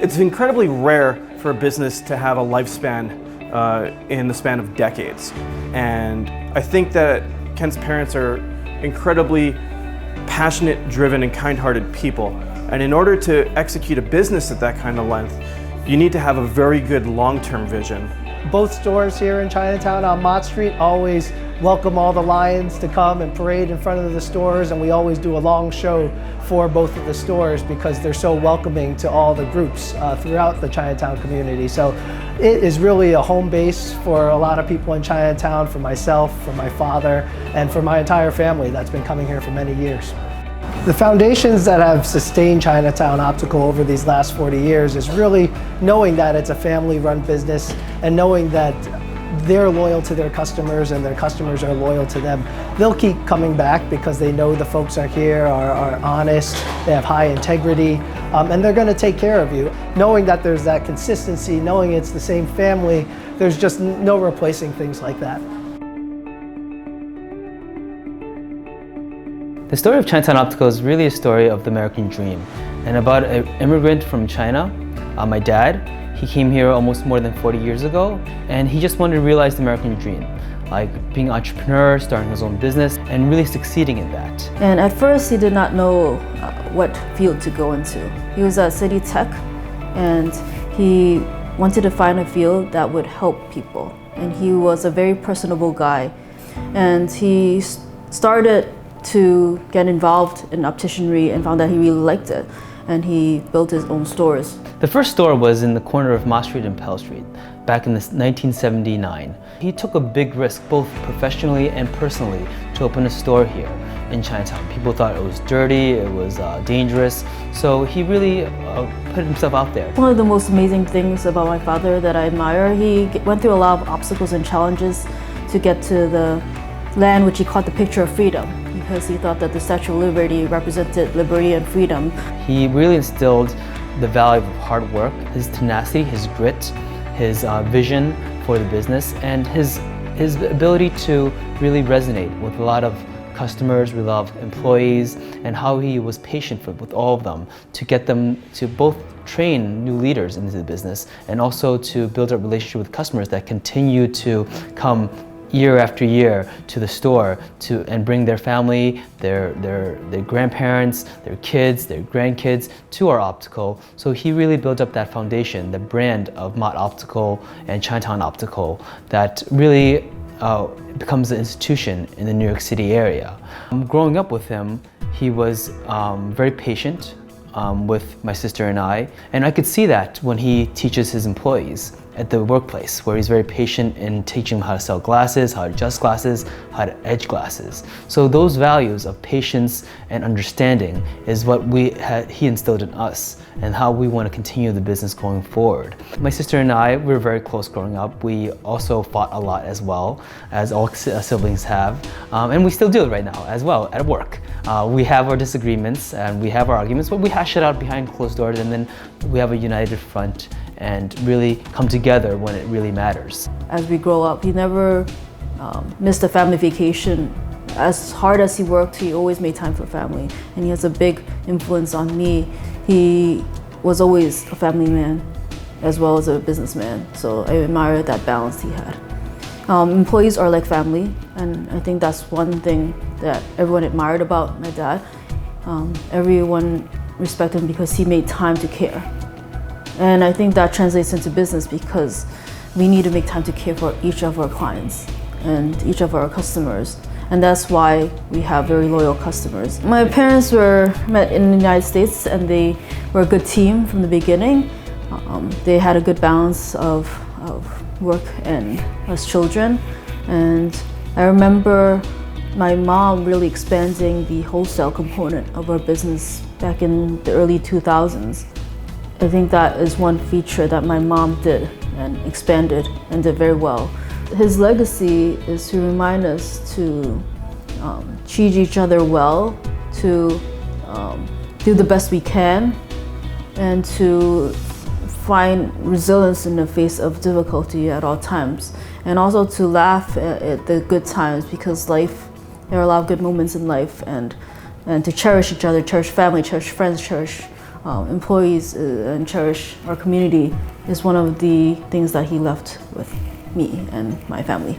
It's incredibly rare for a business to have a lifespan in the span of decades. And I think that Ken's parents are incredibly passionate, driven, and kind-hearted people. And in order to execute a business at that kind of length, you need to have a very good long-term vision. Both stores here in Chinatown on Mott Street always welcome all the Lions to come and parade in front of the stores, and we always do a long show for both of the stores because they're so welcoming to all the groups throughout the Chinatown community. So it is really a home base for a lot of people in Chinatown, for myself, for my father, and for my entire family that's been coming here for many years. The foundations that have sustained Chinatown Optical over these last 40 years is really knowing that it's a family-run business and knowing that they're loyal to their customers and their customers are loyal to them. They'll keep coming back because they know the folks are here, are honest, they have high integrity, and they're going to take care of you. Knowing that there's that consistency, knowing it's the same family, there's just no replacing things like that. The story of Chinatown Optical is really a story of the American dream and about an immigrant from China, my dad. He came here almost more than 40 years ago, and he just wanted to realize the American dream, like being an entrepreneur, starting his own business, and really succeeding in that. And at first, he did not know what field to go into. He was at City Tech, and he wanted to find a field that would help people. And he was a very personable guy, and he started to get involved in opticianry and found that he really liked it, and he built his own stores. The first store was in the corner of Mott Street and Pell Street back in 1979. He took a big risk, both professionally and personally, to open a store here in Chinatown. People thought it was dirty, it was dangerous, so he really put himself out there. One of the most amazing things about my father that I admire, he went through a lot of obstacles and challenges to get to the land which he called the picture of freedom, because he thought that the Statue of Liberty represented liberty and freedom. He really instilled the value of hard work, his tenacity, his grit, his vision for the business, and his ability to really resonate with a lot of customers, with a lot of employees, and how he was patient with all of them to get them to both train new leaders into the business and also to build a relationship with customers that continue to come year after year to the store and bring their family, their grandparents, their kids, their grandkids to our optical. So he really built up that foundation, the brand of Mott Optical and Chinatown Optical that really becomes an institution in the New York City area. Growing up with him, he was very patient with my sister and I could see that when he teaches his employees at the workplace, where he's very patient in teaching them how to sell glasses, how to adjust glasses, how to edge glasses. So those values of patience and understanding is what he instilled in us and how we want to continue the business going forward. My sister and I, we were very close growing up. We also fought a lot as well, as all siblings have, and we still do it right now as well at work. We have our disagreements and we have our arguments, but we hash it out behind closed doors, and then we have a united front and really come together when it really matters. As we grow up, he never missed a family vacation. As hard as he worked, he always made time for family, and he has a big influence on me. He was always a family man as well as a businessman, so I admire that balance he had. Employees are like family, and I think that's one thing that everyone admired about my dad. Everyone respected him because he made time to care. And I think that translates into business because we need to make time to care for each of our clients and each of our customers. And that's why we have very loyal customers. My parents were met in the United States, and they were a good team from the beginning. They had a good balance of work and us children. And I remember my mom really expanding the wholesale component of our business back in the early 2000s. I think that is one feature that my mom did and expanded and did very well. His legacy is to remind us to treat each other well, to do the best we can, and to find resilience in the face of difficulty at all times, and also to laugh at the good times, because there are a lot of good moments in life, and to cherish each other, cherish family, cherish friends, cherish employees and cherish our community is one of the things that he left with me and my family.